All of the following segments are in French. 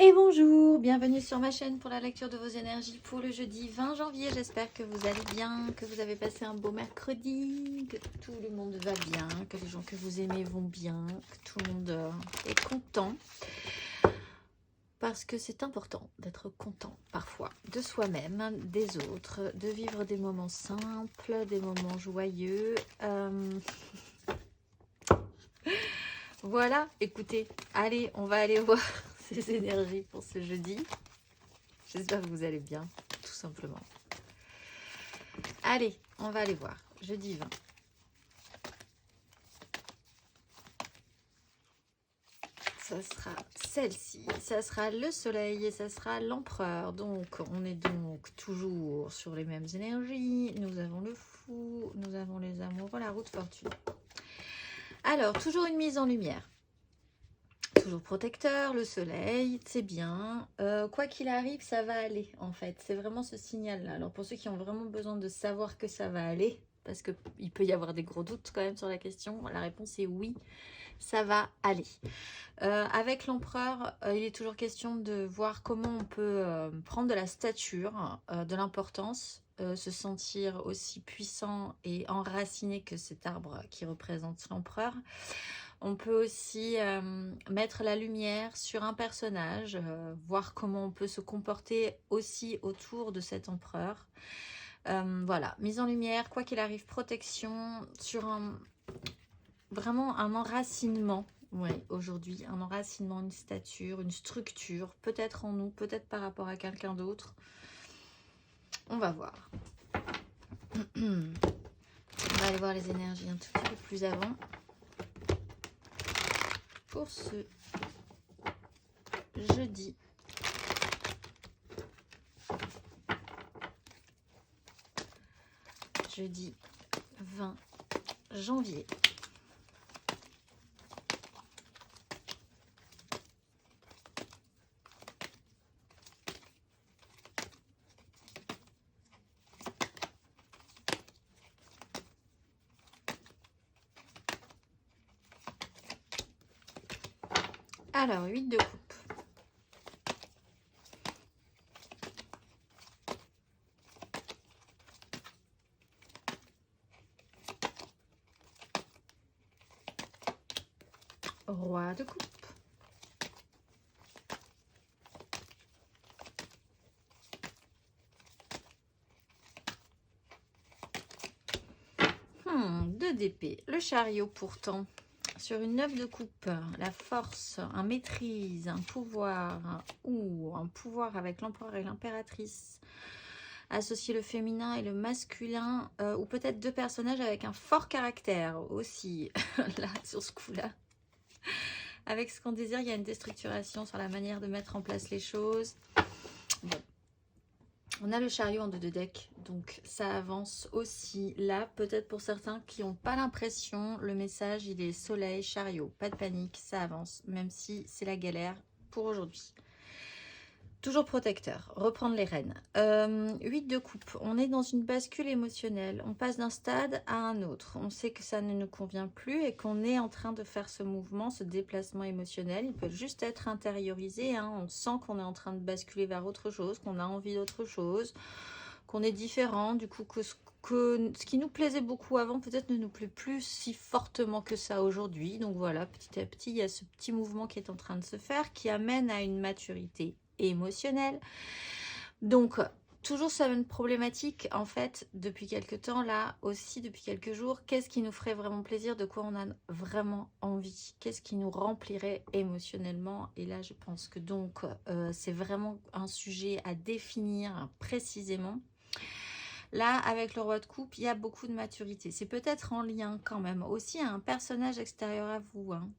Et bonjour, bienvenue sur ma chaîne pour la lecture de vos énergies pour le jeudi 20 janvier. J'espère que vous allez bien, que vous avez passé un beau mercredi, que tout le monde va bien, que les gens que vous aimez vont bien, que tout le monde est content. Parce que c'est important d'être content parfois de soi-même, des autres, de vivre des moments simples, des moments joyeux. Voilà, écoutez, allez, on va aller voir ces énergies pour ce jeudi. J'espère que vous allez bien, tout simplement. Allez, on va aller voir. Jeudi 20. Ça sera celle-ci. Ça sera le soleil et ça sera l'empereur. Donc, on est donc toujours sur les mêmes énergies. Nous avons le fou, nous avons les amoureux, la route fortune. Alors, toujours une mise en lumière. Toujours protecteur, le soleil, c'est bien. Quoi qu'il arrive, ça va aller, en fait. C'est vraiment ce signal-là. Alors, pour ceux qui ont vraiment besoin de savoir que ça va aller, parce qu'il peut y avoir des gros doutes quand même sur la question, la réponse est oui, ça va aller. Avec l'empereur, il est toujours question de voir comment on peut prendre de la stature, de l'importance, se sentir aussi puissant et enraciné que cet arbre qui représente l'empereur. On peut aussi mettre la lumière sur un personnage, voir comment on peut se comporter aussi autour de cet empereur. Voilà, mise en lumière, quoi qu'il arrive, protection, sur vraiment un enracinement. Oui, aujourd'hui, un enracinement, une stature, une structure, peut-être en nous, peut-être par rapport à quelqu'un d'autre. On va voir. On va aller voir les énergies un tout petit peu plus avant. Pour ce jeudi. Jeudi 20 janvier. Alors, 8 de coupe. Roi de coupe. Deux d'épée. Le chariot pourtant. Sur une 9 de coupe, la force, un maîtrise, un pouvoir, ou un pouvoir avec l'empereur et l'impératrice. Associer le féminin et le masculin, ou peut-être deux personnages avec un fort caractère aussi, là, sur ce coup-là. Avec ce qu'on désire, il y a une déstructuration sur la manière de mettre en place les choses. Bon. On a le chariot en 2 de deck, donc ça avance aussi là. Peut-être pour certains qui n'ont pas l'impression, le message il est soleil, chariot, pas de panique, ça avance, même si c'est la galère pour aujourd'hui. Toujours protecteur, reprendre les rênes. 8 de coupe, on est dans une bascule émotionnelle. On passe d'un stade à un autre. On sait que ça ne nous convient plus et qu'on est en train de faire ce mouvement, ce déplacement émotionnel. Il peut juste être intériorisé. Hein. On sent qu'on est en train de basculer vers autre chose, qu'on a envie d'autre chose, qu'on est différent. Du coup, que ce qui nous plaisait beaucoup avant, peut-être ne nous plaît plus si fortement que ça aujourd'hui. Donc voilà, petit à petit, il y a ce petit mouvement qui est en train de se faire, qui amène à une maturité émotionnelle. Donc, toujours ça une problématique, en fait, depuis quelques temps, là, aussi depuis quelques jours. Qu'est-ce qui nous ferait vraiment plaisir? De quoi on a vraiment envie? Qu'est-ce qui nous remplirait émotionnellement? Et là, je pense que donc, c'est vraiment un sujet à définir précisément. Là, avec le roi de coupe, il y a beaucoup de maturité. C'est peut-être en lien quand même aussi à un personnage extérieur à vous, hein.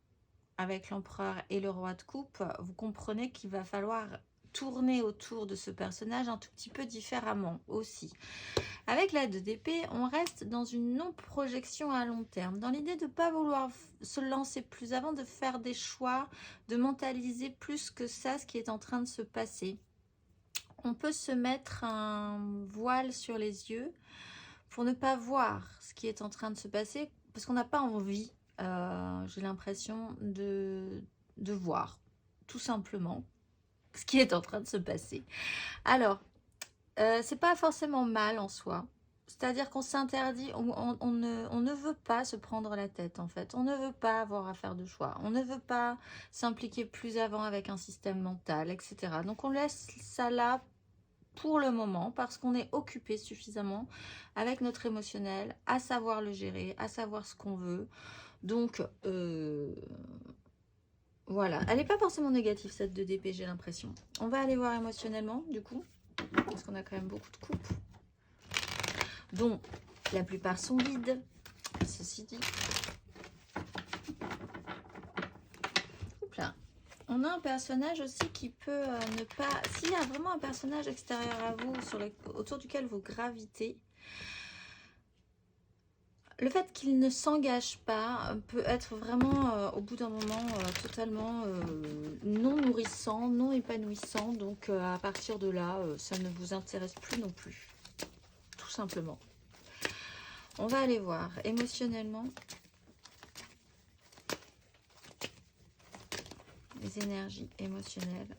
Avec l'empereur et le roi de coupe, vous comprenez qu'il va falloir tourner autour de ce personnage un tout petit peu différemment aussi. Avec la 2 d'épée, on reste dans une non-projection à long terme, dans l'idée de ne pas vouloir se lancer plus avant, de faire des choix, de mentaliser plus que ça ce qui est en train de se passer. On peut se mettre un voile sur les yeux pour ne pas voir ce qui est en train de se passer, parce qu'on n'a pas envie, j'ai l'impression, de voir, tout simplement. ce qui est en train de se passer. Alors, c'est pas forcément mal en soi. C'est-à-dire qu'on s'interdit, on ne veut pas se prendre la tête en fait. On ne veut pas avoir à faire de choix. On ne veut pas s'impliquer plus avant avec un système mental, etc. Donc on laisse ça là pour le moment parce qu'on est occupé suffisamment avec notre émotionnel, à savoir le gérer, à savoir ce qu'on veut. Donc voilà, elle n'est pas forcément négative cette 2DP, j'ai l'impression. On va aller voir émotionnellement du coup, parce qu'on a quand même beaucoup de coupes, dont la plupart sont vides, ceci dit. Oups là. On a un personnage aussi qui peut ne pas... S'il y a vraiment un personnage extérieur à vous, autour duquel vous gravitez, le fait qu'il ne s'engage pas peut être vraiment, au bout d'un moment, totalement non nourrissant, non épanouissant. Donc, à partir de là, ça ne vous intéresse plus non plus. Tout simplement. On va aller voir émotionnellement les énergies émotionnelles.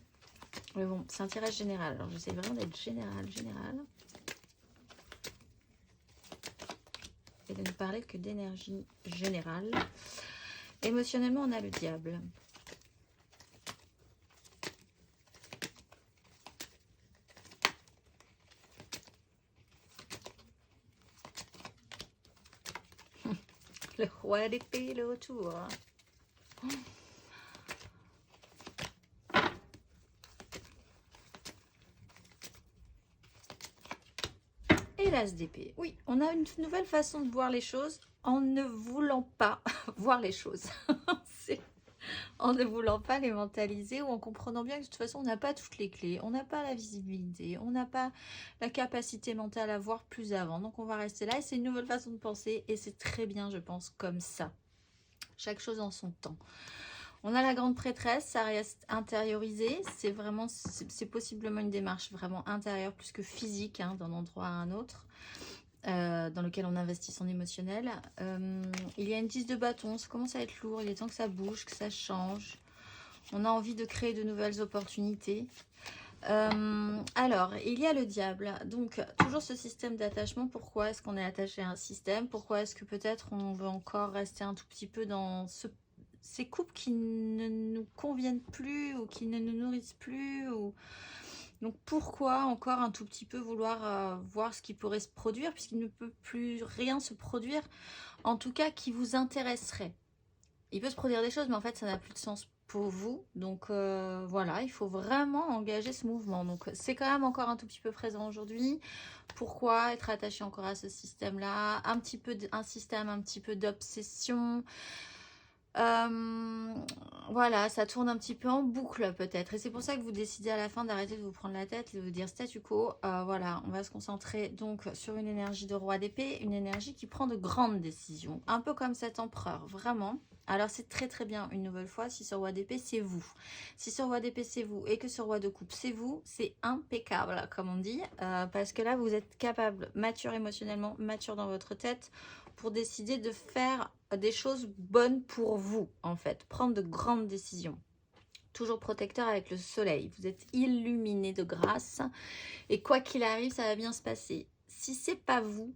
Mais bon, c'est un tirage général. Alors, j'essaie vraiment d'être général. Et de ne parler que d'énergie générale. Émotionnellement, on a le diable. Le roi d'épée, le retour. Et l'as d'épée. Oui, on a une nouvelle façon de voir les choses en ne voulant pas voir les choses. En ne voulant pas les mentaliser ou en comprenant bien que de toute façon, on n'a pas toutes les clés, on n'a pas la visibilité, on n'a pas la capacité mentale à voir plus avant. Donc, on va rester là et c'est une nouvelle façon de penser et c'est très bien, je pense, comme ça. Chaque chose en son temps. On a la grande prêtresse, ça reste intériorisé. C'est vraiment, c'est possiblement une démarche vraiment intérieure plus que physique, hein, d'un endroit à un autre. Dans lequel on investit son émotionnel. Il y a une 10 de bâton, ça commence à être lourd, il est temps que ça bouge, que ça change. On a envie de créer de nouvelles opportunités. Alors, il y a le diable. Donc, toujours ce système d'attachement. Pourquoi est-ce qu'on est attaché à un système? Pourquoi est-ce que peut-être on veut encore rester un tout petit peu dans ces couples qui ne nous conviennent plus ou qui ne nous nourrissent plus ou... Donc pourquoi encore un tout petit peu vouloir voir ce qui pourrait se produire puisqu'il ne peut plus rien se produire, en tout cas qui vous intéresserait. Il peut se produire des choses mais en fait ça n'a plus de sens pour vous. Donc voilà, il faut vraiment engager ce mouvement. Donc c'est quand même encore un tout petit peu présent aujourd'hui. Pourquoi être attaché encore à ce système-là? Un système un petit peu d'obsession. Voilà, ça tourne un petit peu en boucle peut-être et c'est pour ça que vous décidez à la fin d'arrêter de vous prendre la tête et de vous dire statu quo. Voilà, on va se concentrer donc sur une énergie de roi d'épée, une énergie qui prend de grandes décisions, un peu comme cet empereur, vraiment. Alors c'est très très bien, une nouvelle fois, si ce roi d'épée c'est vous, si ce roi d'épée c'est vous et que ce roi de coupe c'est vous, c'est impeccable comme on dit, parce que là vous êtes capable, mature émotionnellement, mature dans votre tête, pour décider de faire des choses bonnes pour vous, en fait. Prendre de grandes décisions. Toujours protecteur avec le soleil. Vous êtes illuminé de grâce. Et quoi qu'il arrive, ça va bien se passer. Si c'est pas vous,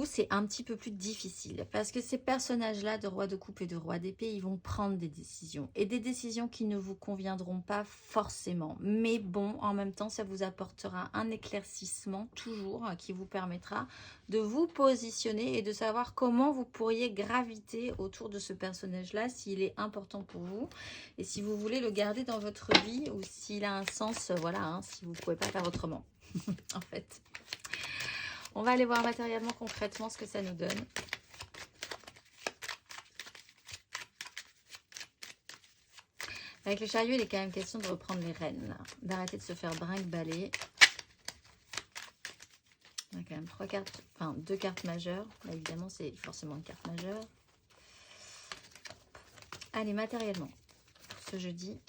c'est un petit peu plus difficile. Parce que ces personnages-là, de roi de coupe et de roi d'épée, ils vont prendre des décisions. Et des décisions qui ne vous conviendront pas forcément. Mais bon, en même temps, ça vous apportera un éclaircissement, toujours, qui vous permettra de vous positionner et de savoir comment vous pourriez graviter autour de ce personnage-là, s'il est important pour vous. Et si vous voulez le garder dans votre vie, ou s'il a un sens, voilà, hein, si vous ne pouvez pas faire autrement, en fait. On va aller voir matériellement, concrètement, ce que ça nous donne. Avec le chariot, il est quand même question de reprendre les rênes, d'arrêter de se faire brinque-baller. On a quand même 3 cartes, enfin 2 cartes majeures. Là, évidemment, c'est forcément une carte majeure. Allez, matériellement, pour ce jeudi.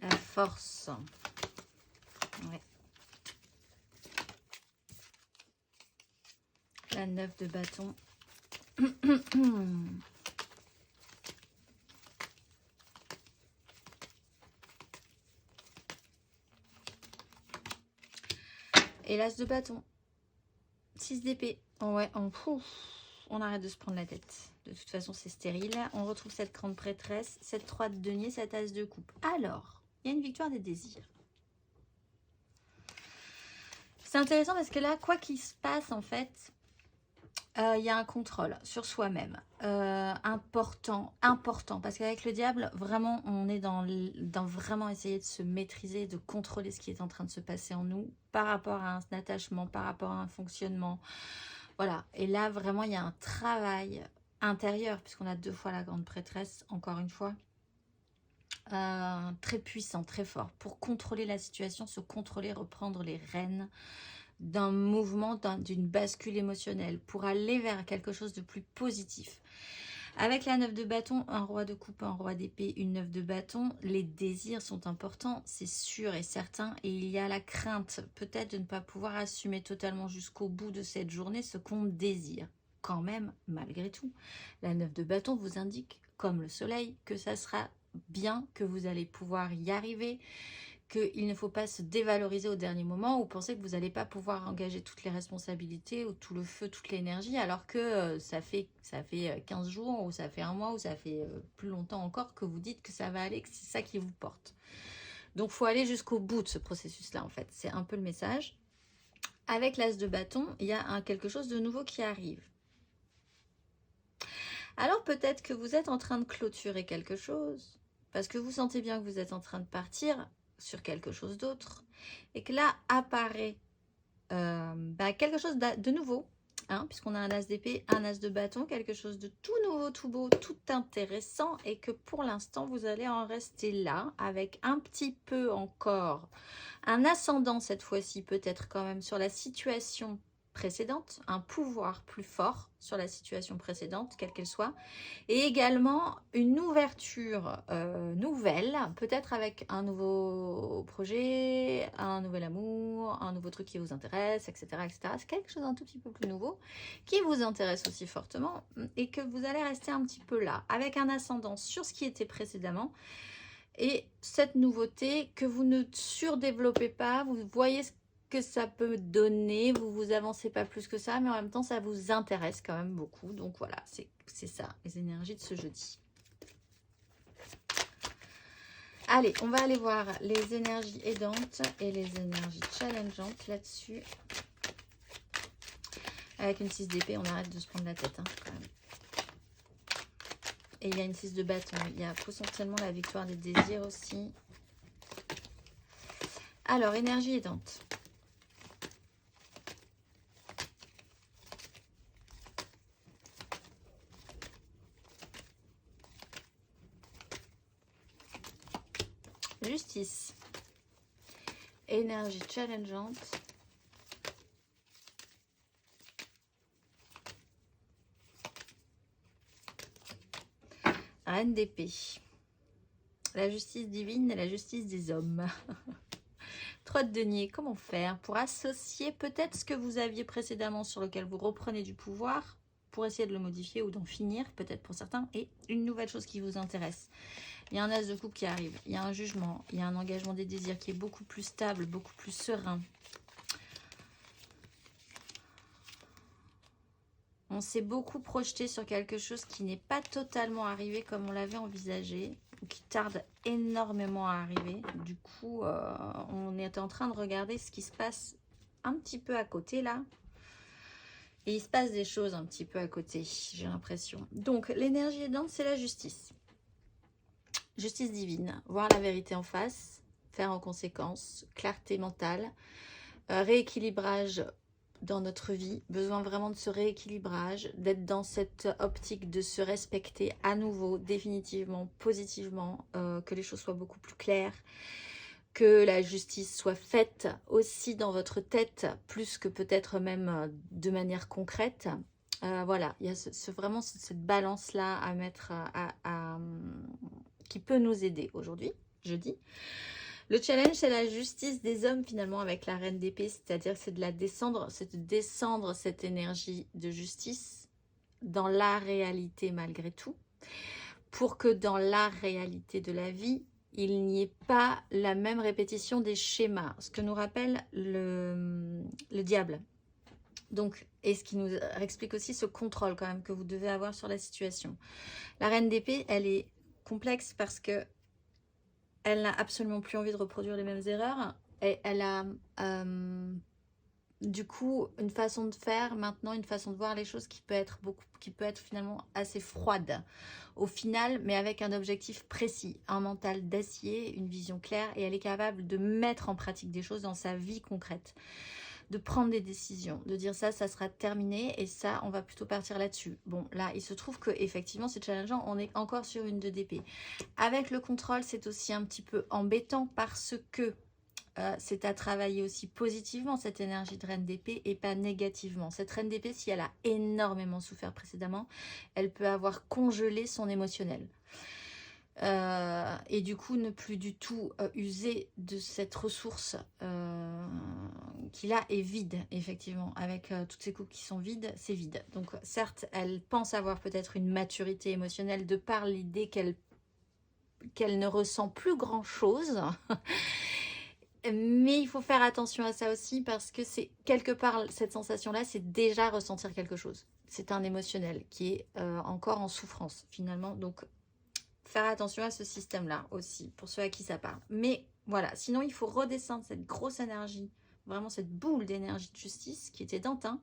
La force. Ouais. La 9 de bâton. Et l'as de bâton. 6 d'épée. Ouais, on arrête de se prendre la tête. De toute façon, c'est stérile. On retrouve cette grande prêtresse, cette 3 de denier, cette as de coupe. Alors, il y a une victoire des désirs. C'est intéressant parce que là, quoi qu'il se passe, en fait, il y a un contrôle sur soi-même. Important. Parce qu'avec le diable, vraiment, on est dans vraiment essayer de se maîtriser, de contrôler ce qui est en train de se passer en nous par rapport à un attachement, par rapport à un fonctionnement. Voilà. Et là, vraiment, il y a un travail intérieur, puisqu'on a 2 fois la grande prêtresse, encore une fois. Très puissant, très fort, pour contrôler la situation, se contrôler, reprendre les rênes d'un mouvement, d'une bascule émotionnelle, pour aller vers quelque chose de plus positif. Avec la 9 de bâton, un roi de coupe, un roi d'épée, une 9 de bâton, les désirs sont importants, c'est sûr et certain, et il y a la crainte peut-être de ne pas pouvoir assumer totalement jusqu'au bout de cette journée ce qu'on désire. Quand même, malgré tout, la 9 de bâton vous indique, comme le soleil, que ça sera bien, que vous allez pouvoir y arriver, qu'il ne faut pas se dévaloriser au dernier moment ou penser que vous n'allez pas pouvoir engager toutes les responsabilités ou tout le feu, toute l'énergie, alors que ça fait 15 jours ou ça fait un mois ou ça fait plus longtemps encore que vous dites que ça va aller, que c'est ça qui vous porte. Donc, il faut aller jusqu'au bout de ce processus-là, en fait. C'est un peu le message. Avec l'as de bâton, il y a quelque chose de nouveau qui arrive. Alors, peut-être que vous êtes en train de clôturer quelque chose, parce que vous sentez bien que vous êtes en train de partir sur quelque chose d'autre, et que là apparaît quelque chose de nouveau, hein, puisqu'on a un as d'épée, un as de bâton, quelque chose de tout nouveau, tout beau, tout intéressant, et que pour l'instant vous allez en rester là, avec un petit peu encore un ascendant cette fois-ci, peut-être quand même sur la situation précédente, un pouvoir plus fort sur la situation précédente, quelle qu'elle soit, et également une ouverture nouvelle, peut-être avec un nouveau projet, un nouvel amour, un nouveau truc qui vous intéresse, etc. etc. C'est quelque chose d'un tout petit peu plus nouveau qui vous intéresse aussi fortement et que vous allez rester un petit peu là, avec un ascendant sur ce qui était précédemment. Et cette nouveauté que vous ne surdéveloppez pas, vous voyez ce que ça peut donner, vous vous avancez pas plus que ça, mais en même temps ça vous intéresse quand même beaucoup. Donc voilà, c'est ça, les énergies de ce jeudi. Allez, on va aller voir les énergies aidantes et les énergies challengeantes là-dessus. Avec une 6 d'épée, on arrête de se prendre la tête, hein, quand même. Et il y a une 6 de bâton. Il y a potentiellement la victoire des désirs aussi. Alors, énergie aidante. Justice. Énergie challengeante. Reine d'épée. La justice divine et la justice des hommes. 3 de denier. Comment faire pour associer peut-être ce que vous aviez précédemment sur lequel vous reprenez du pouvoir pour essayer de le modifier ou d'en finir, peut-être pour certains, et une nouvelle chose qui vous intéresse. Il y a un as de coupe qui arrive, il y a un jugement, il y a un engagement des désirs qui est beaucoup plus stable, beaucoup plus serein. On s'est beaucoup projeté sur quelque chose qui n'est pas totalement arrivé comme on l'avait envisagé, ou qui tarde énormément à arriver. Du coup, on est en train de regarder ce qui se passe un petit peu à côté là. Et il se passe des choses un petit peu à côté, j'ai l'impression. Donc, l'énergie aidante, c'est la justice. Justice divine, voir la vérité en face, faire en conséquence, clarté mentale, rééquilibrage dans notre vie, besoin vraiment de ce rééquilibrage, d'être dans cette optique de se respecter à nouveau, définitivement, positivement, que les choses soient beaucoup plus claires, que la justice soit faite aussi dans votre tête, plus que peut-être même de manière concrète. Voilà, il y a vraiment cette balance-là à mettre, qui peut nous aider aujourd'hui, jeudi. Le challenge, c'est la justice des hommes finalement avec la reine d'épée, c'est-à-dire c'est de la descendre, c'est de descendre cette énergie de justice dans la réalité malgré tout, pour que dans la réalité de la vie, il n'y ait pas la même répétition des schémas, ce que nous rappelle le diable. Donc, et ce qui nous explique aussi ce contrôle quand même que vous devez avoir sur la situation. La reine d'épée, elle est complexe parce que elle n'a absolument plus envie de reproduire les mêmes erreurs et elle a du coup une façon de faire maintenant, une façon de voir les choses qui peut être finalement assez froide au final, mais avec un objectif précis, un mental d'acier, une vision claire, et elle est capable de mettre en pratique des choses dans sa vie concrète, de prendre des décisions, de dire ça sera terminé et ça, on va plutôt partir là-dessus. Bon, là, il se trouve que effectivement, c'est challengeant, on est encore sur une 2 d'épée. Avec le contrôle, c'est aussi un petit peu embêtant parce que c'est à travailler aussi positivement cette énergie de reine d'épée et pas négativement. Cette reine d'épée, si elle a énormément souffert précédemment, elle peut avoir congelé son émotionnel. Et du coup ne plus du tout user de cette ressource qui là est vide, effectivement, avec toutes ces coupes qui sont vides, c'est vide. Donc certes, elle pense avoir peut-être une maturité émotionnelle de par l'idée qu'elle ne ressent plus grand chose. Mais il faut faire attention à ça aussi parce que c'est quelque part, cette sensation-là, c'est déjà ressentir quelque chose. C'est un émotionnel qui est encore en souffrance finalement. Donc, faire attention à ce système-là aussi, pour ceux à qui ça parle. Mais voilà, sinon il faut redescendre cette grosse énergie, vraiment cette boule d'énergie de justice qui était d'Antin,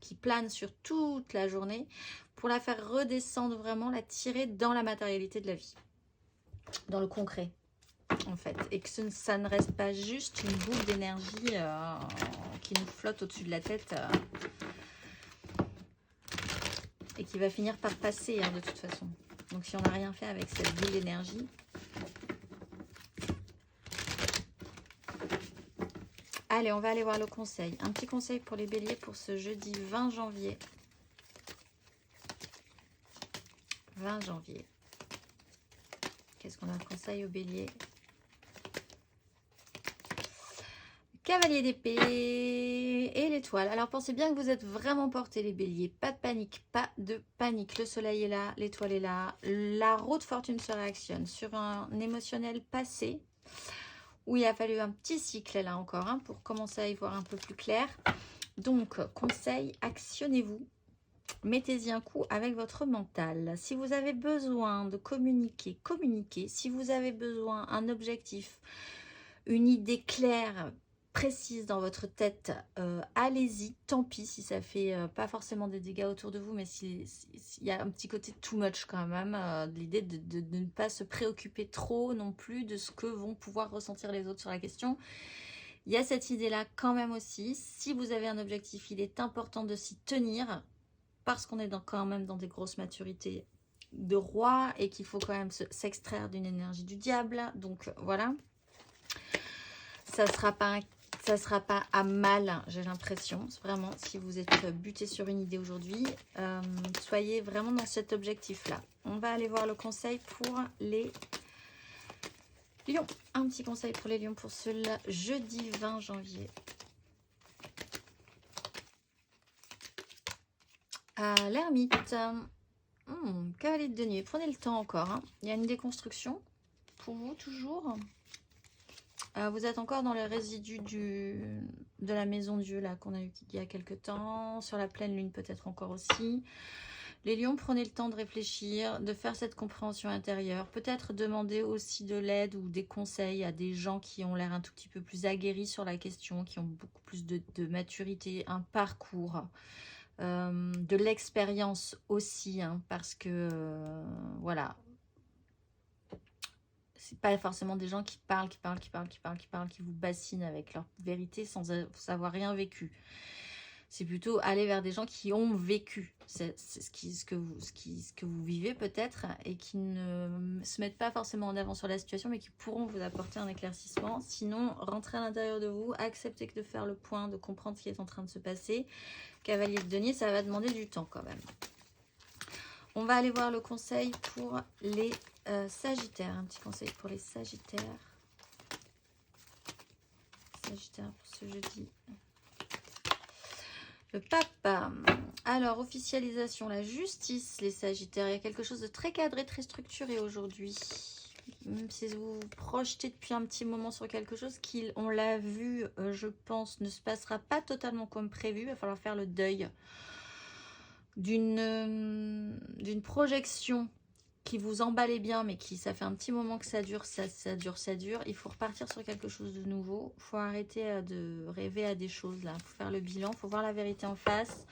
qui plane sur toute la journée, pour la faire redescendre vraiment, la tirer dans la matérialité de la vie, dans le concret. En fait, et que ça ne reste pas juste une boule d'énergie qui nous flotte au-dessus de la tête et qui va finir par passer de toute façon. Donc si on n'a rien fait avec cette boule d'énergie, allez, on va aller voir le conseil. Un petit conseil pour les béliers pour ce jeudi 20 janvier. 20 janvier. Qu'est-ce qu'on a de conseil aux béliers? Cavalier d'épée et l'étoile. Alors pensez bien que vous êtes vraiment portés les béliers. Pas de panique, pas de panique. Le soleil est là, l'étoile est là. La roue de fortune se réactionne sur un émotionnel passé où il a fallu un petit cycle là encore pour commencer à y voir un peu plus clair. Donc conseil, actionnez-vous. Mettez-y un coup avec votre mental. Si vous avez besoin de communiquer, communiquez. Si vous avez besoin d'un objectif, une idée claire, précise dans votre tête, allez-y, tant pis si ça fait pas forcément des dégâts autour de vous, mais s'il y a un petit côté too much quand même, l'idée de ne pas se préoccuper trop non plus de ce que vont pouvoir ressentir les autres sur la question. Il y a cette idée-là quand même aussi. Si vous avez un objectif, il est important de s'y tenir, parce qu'on est quand même dans des grosses maturités de roi et qu'il faut quand même s'extraire d'une énergie du diable. Donc voilà, ça sera pas à mal, j'ai l'impression. Vraiment, si vous êtes buté sur une idée aujourd'hui, soyez vraiment dans cet objectif-là. On va aller voir le conseil pour les lions. Un petit conseil pour les lions pour ce jeudi 20 janvier. L'ermite. Cavalier de denier. Prenez le temps encore. Il y a une déconstruction pour vous toujours. Vous êtes encore dans les résidus de la maison Dieu là qu'on a eu il y a quelques temps. Sur la pleine lune peut-être encore aussi. Les lions, prenez le temps de réfléchir, de faire cette compréhension intérieure. Peut-être demander aussi de l'aide ou des conseils à des gens qui ont l'air un tout petit peu plus aguerris sur la question, qui ont beaucoup plus de maturité, un parcours. De l'expérience aussi, parce que voilà, c'est pas forcément des gens qui parlent, qui vous bassinent avec leur vérité sans avoir rien vécu. C'est plutôt aller vers des gens qui ont vécu ce que vous vivez peut-être et qui ne se mettent pas forcément en avant sur la situation, mais qui pourront vous apporter un éclaircissement. Sinon, rentrez à l'intérieur de vous, acceptez de faire le point, de comprendre ce qui est en train de se passer. Cavalier de denier, ça va demander du temps quand même. On va aller voir le conseil pour les sagittaires. Un petit conseil pour les sagittaires. Sagittaire pour ce jeudi. Le pape. Alors, officialisation, la justice, les Sagittaires. Il y a quelque chose de très cadré, très structuré aujourd'hui. Même si vous vous projetez depuis un petit moment sur quelque chose qui, on l'a vu, je pense, ne se passera pas totalement comme prévu. Il va falloir faire le deuil d'une projection qui vous emballait bien, mais qui, ça fait un petit moment que ça dure, ça dure. Il faut repartir sur quelque chose de nouveau. Il faut arrêter de rêver à des choses, là. Il faut faire le bilan, il faut voir la vérité en face.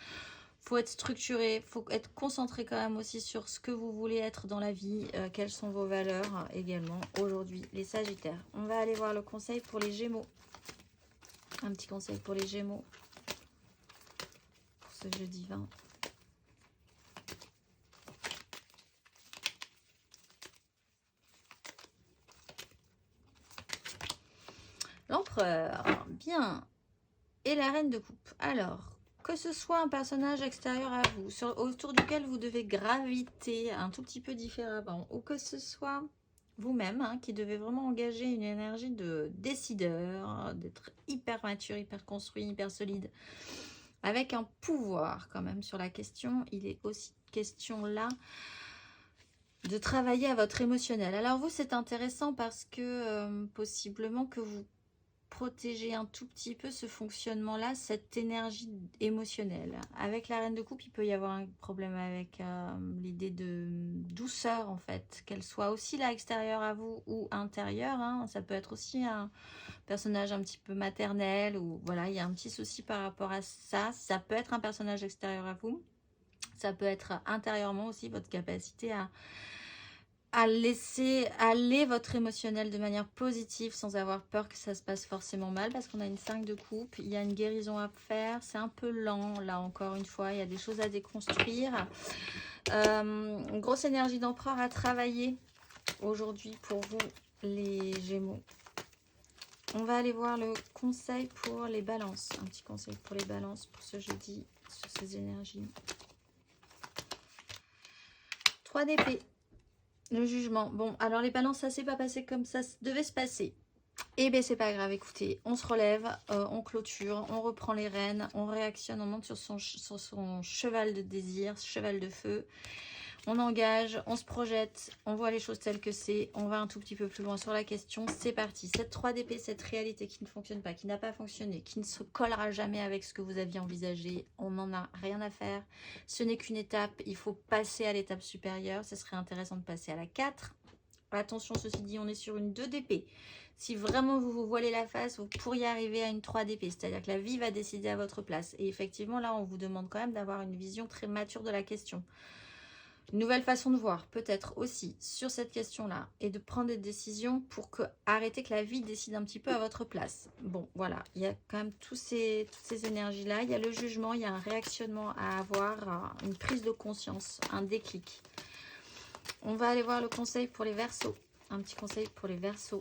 Il faut être structuré, il faut être concentré quand même aussi sur ce que vous voulez être dans la vie, quelles sont vos valeurs également aujourd'hui, les Sagittaires. On va aller voir le conseil pour les Gémeaux. Un petit conseil pour les Gémeaux pour ce jeudi 20. L'empereur, bien. Et la reine de coupe. Alors, que ce soit un personnage extérieur à vous, autour duquel vous devez graviter un tout petit peu différemment, ou que ce soit vous-même, hein, qui devez vraiment engager une énergie de décideur, d'être hyper mature, hyper construit, hyper solide, avec un pouvoir quand même sur la question. Il est aussi question là de travailler à votre émotionnel. Alors vous, c'est intéressant parce que possiblement que vous protéger un tout petit peu ce fonctionnement-là, cette énergie émotionnelle. Avec la reine de coupe, il peut y avoir un problème avec l'idée de douceur, en fait, qu'elle soit aussi là, extérieure à vous ou intérieure. Hein. Ça peut être aussi un personnage un petit peu maternel, ou voilà, il y a un petit souci par rapport à ça. Ça peut être un personnage extérieur à vous. Ça peut être intérieurement aussi votre capacité à laisser aller votre émotionnel de manière positive sans avoir peur que ça se passe forcément mal, parce qu'on a une 5 de coupe, il y a une guérison à faire, c'est un peu lent là encore une fois, il y a des choses à déconstruire. Une grosse énergie d'empereur à travailler aujourd'hui pour vous les Gémeaux. On va aller voir le conseil pour les balances, un petit conseil pour les balances pour ce jeudi sur ces énergies. 3 d'épée. Le jugement. Bon, alors les balances, ça s'est pas passé comme ça devait se passer. Eh bien, c'est pas grave, écoutez, on se relève, on clôture, on reprend les rênes, on réactionne, on monte sur son cheval de désir, cheval de feu. On engage, on se projette, on voit les choses telles que c'est, on va un tout petit peu plus loin sur la question, c'est parti. Cette 3 d'épée, cette réalité qui ne fonctionne pas, qui n'a pas fonctionné, qui ne se collera jamais avec ce que vous aviez envisagé, on n'en a rien à faire. Ce n'est qu'une étape, il faut passer à l'étape supérieure, ce serait intéressant de passer à la 4. Attention, ceci dit, on est sur une 2 d'épée. Si vraiment vous vous voilez la face, vous pourriez arriver à une 3 d'épée, c'est-à-dire que la vie va décider à votre place. Et effectivement, là, on vous demande quand même d'avoir une vision très mature de la question. Une nouvelle façon de voir, peut-être aussi, sur cette question-là, et de prendre des décisions pour arrêter que la vie décide un petit peu à votre place. Bon, voilà, il y a quand même toutes ces énergies-là. Il y a le jugement, il y a un réactionnement à avoir, une prise de conscience, un déclic. On va aller voir le conseil pour les Verseaux. Un petit conseil pour les Verseaux.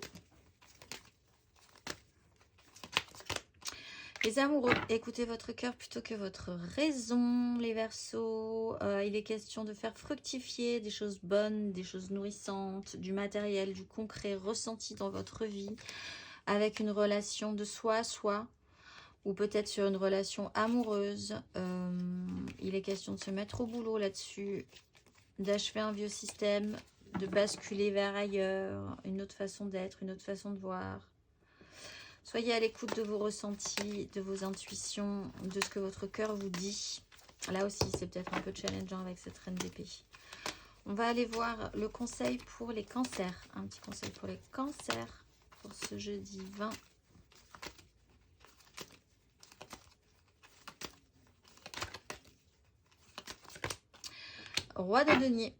Les amoureux, écoutez votre cœur plutôt que votre raison, les Verseaux. Il est question de faire fructifier des choses bonnes, des choses nourrissantes, du matériel, du concret ressenti dans votre vie, avec une relation de soi à soi, ou peut-être sur une relation amoureuse. Il est question de se mettre au boulot là-dessus, d'achever un vieux système, de basculer vers ailleurs, une autre façon d'être, une autre façon de voir. Soyez à l'écoute de vos ressentis, de vos intuitions, de ce que votre cœur vous dit. Là aussi, c'est peut-être un peu challengeant avec cette reine d'épée. On va aller voir le conseil pour les cancers. Un petit conseil pour les cancers pour ce jeudi 20. Roi de denier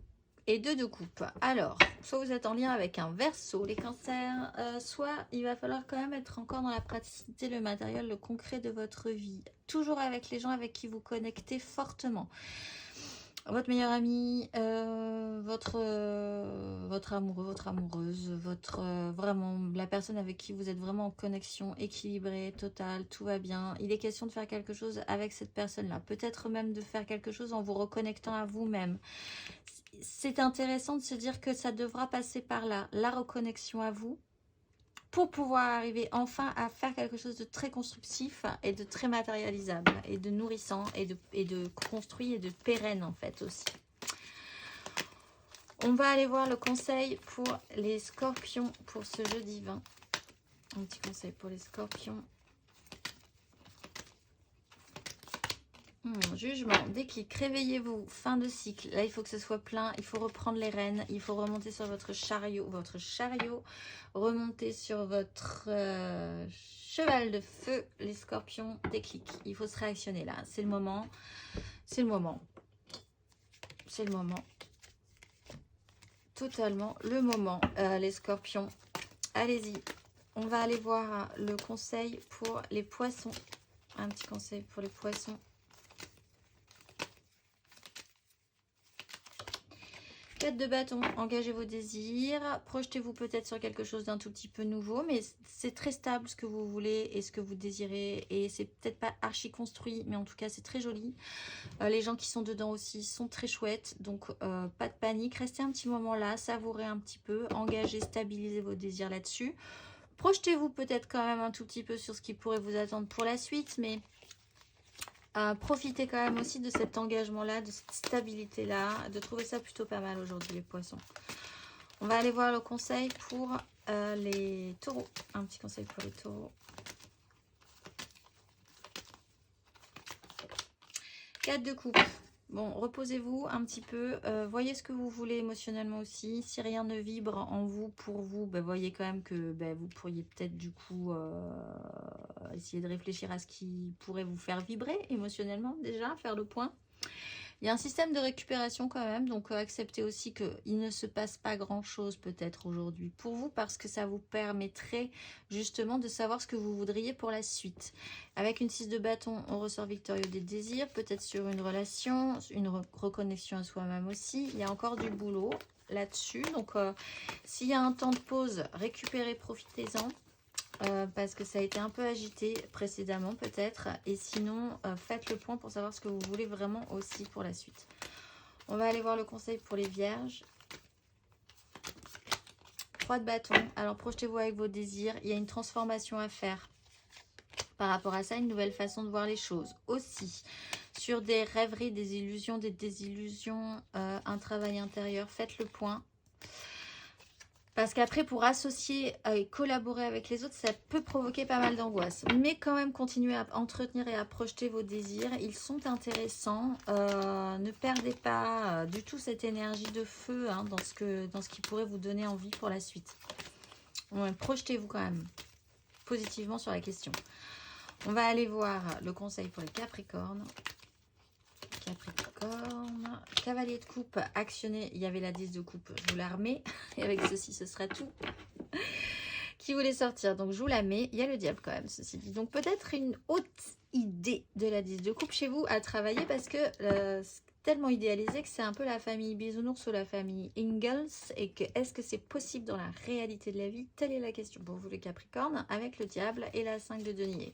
et 2 de coupe. Alors, soit vous êtes en lien avec un Verseau, les cancers, soit il va falloir quand même être encore dans la praticité, le matériel, le concret de votre vie. Toujours avec les gens avec qui vous connectez fortement. Votre meilleur ami, votre amoureux, votre amoureuse, vraiment la personne avec qui vous êtes vraiment en connexion équilibrée, totale, tout va bien. Il est question de faire quelque chose avec cette personne-là. Peut-être même de faire quelque chose en vous reconnectant à vous-même. C'est intéressant de se dire que ça devra passer par là, la reconnexion à vous, pour pouvoir arriver enfin à faire quelque chose de très constructif et de très matérialisable et de nourrissant et de construit et de pérenne en fait aussi. On va aller voir le conseil pour les scorpions pour ce jeudi 20. Un petit conseil pour les scorpions. Jugement, déclic, réveillez-vous, fin de cycle. Là, il faut que ce soit plein, il faut reprendre les rênes, il faut remonter sur votre chariot, remonter sur votre cheval de feu, les scorpions, déclic. Il faut se réactionner là, c'est le moment, c'est le moment, c'est le moment, totalement le moment, les scorpions. Allez-y, on va aller voir le conseil pour les poissons, un petit conseil pour les poissons. 4 de bâton, engagez vos désirs, projetez-vous peut-être sur quelque chose d'un tout petit peu nouveau, mais c'est très stable ce que vous voulez et ce que vous désirez, et c'est peut-être pas archi construit, mais en tout cas c'est très joli. Les gens qui sont dedans aussi sont très chouettes, donc pas de panique, restez un petit moment là, savourez un petit peu, engagez, stabilisez vos désirs là-dessus. Projetez-vous peut-être quand même un tout petit peu sur ce qui pourrait vous attendre pour la suite, mais profitez quand même aussi de cet engagement-là, de cette stabilité-là, de trouver ça plutôt pas mal aujourd'hui les poissons. On va aller voir le conseil pour les taureaux. Un petit conseil pour les taureaux. 4 de coupe. Bon, reposez-vous un petit peu, voyez ce que vous voulez émotionnellement aussi. Si rien ne vibre en vous, pour vous, voyez quand même que vous pourriez peut-être du coup essayer de réfléchir à ce qui pourrait vous faire vibrer émotionnellement déjà, faire le point. Il y a un système de récupération quand même, donc acceptez aussi qu'il ne se passe pas grand-chose peut-être aujourd'hui pour vous, parce que ça vous permettrait justement de savoir ce que vous voudriez pour la suite. Avec une 6 de bâton, on ressort victorieux des désirs, peut-être sur une relation, une reconnexion à soi-même aussi. Il y a encore du boulot là-dessus, donc s'il y a un temps de pause, récupérez, profitez-en. Parce que ça a été un peu agité précédemment peut-être, et sinon faites le point pour savoir ce que vous voulez vraiment aussi pour la suite. On va aller voir le conseil pour les vierges. 3 de bâton, alors projetez-vous avec vos désirs, il y a une transformation à faire par rapport à ça, une nouvelle façon de voir les choses aussi, sur des rêveries, des illusions, des désillusions, un travail intérieur, faites le point. Parce qu'après, pour associer et collaborer avec les autres, ça peut provoquer pas mal d'angoisse. Mais quand même, continuez à entretenir et à projeter vos désirs. Ils sont intéressants. Ne perdez pas du tout cette énergie de feu dans ce qui pourrait vous donner envie pour la suite. Ouais, projetez-vous quand même positivement sur la question. On va aller voir le conseil pour les Capricornes. Capricorne, cavalier de coupe, actionné, il y avait la 10 de coupe, je vous la remets, et avec ceci ce sera tout, qui voulait sortir, donc je vous la mets, il y a le diable quand même, ceci dit, donc peut-être une haute idée de la 10 de coupe chez vous à travailler, parce que c'est tellement idéalisé que c'est un peu la famille Bisounours ou la famille Ingalls, et que est-ce que c'est possible dans la réalité de la vie? Telle est la question pour vous les Capricornes, avec le diable et la 5 de denier.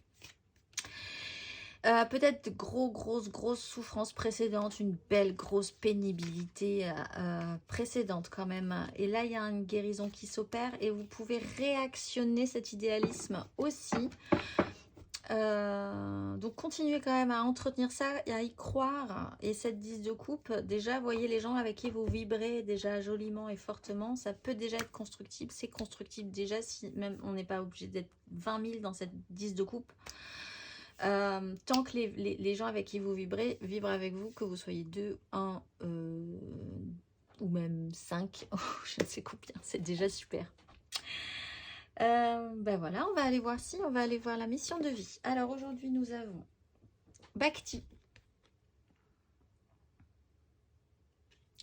Peut-être grosse souffrance précédente, une belle grosse pénibilité précédente quand même. Et là, il y a une guérison qui s'opère et vous pouvez réactionner cet idéalisme aussi. Donc, continuez quand même à entretenir ça et à y croire. Et cette 10 de coupe, déjà, voyez les gens avec qui vous vibrez déjà joliment et fortement. Ça peut déjà être constructible. C'est constructible déjà, si même on n'est pas obligé d'être 20 000 dans cette 10 de coupe. Tant que les gens avec qui vous vibrez vibrent avec vous, que vous soyez 2, 1 ou même 5, je ne sais combien, c'est déjà super. Voilà, on va aller voir on va aller voir la mission de vie. Alors aujourd'hui nous avons Bhakti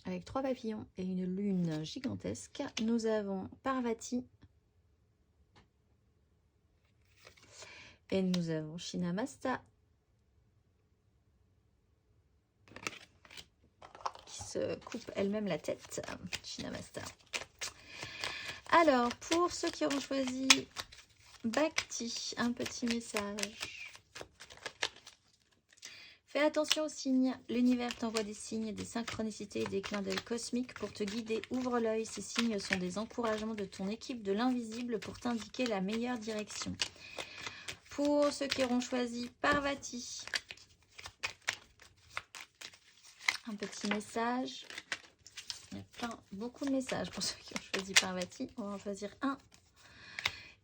avec 3 papillons et une lune gigantesque. Nous avons Parvati. Et nous avons Shinamasta qui se coupe elle-même la tête. Shinamasta. Alors, pour ceux qui auront choisi Bhakti, un petit message. Fais attention aux signes. L'univers t'envoie des signes, des synchronicités et des clins d'œil cosmiques pour te guider. Ouvre l'œil. Ces signes sont des encouragements de ton équipe de l'invisible pour t'indiquer la meilleure direction. Pour ceux qui auront choisi Parvati, un petit message. Il y a beaucoup de messages pour ceux qui ont choisi Parvati. On va en choisir un.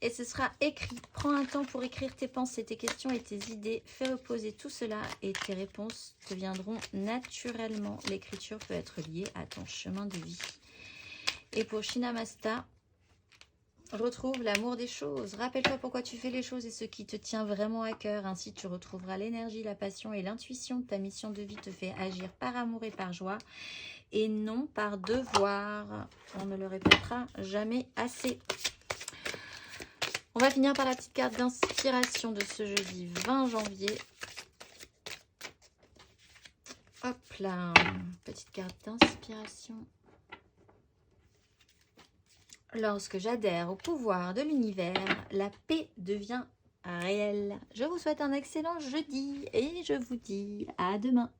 Et ce sera écrit. Prends un temps pour écrire tes pensées, tes questions et tes idées. Fais reposer tout cela et tes réponses te viendront naturellement. L'écriture peut être liée à ton chemin de vie. Et pour Shinamasta, retrouve l'amour des choses. Rappelle-toi pourquoi tu fais les choses et ce qui te tient vraiment à cœur. Ainsi, tu retrouveras l'énergie, la passion et l'intuition. Ta mission de vie te fait agir par amour et par joie et non par devoir. On ne le répétera jamais assez. On va finir par la petite carte d'inspiration de ce jeudi 20 janvier. Hop là, petite carte d'inspiration. Lorsque j'adhère au pouvoir de l'univers, la paix devient réelle. Je vous souhaite un excellent jeudi et je vous dis à demain.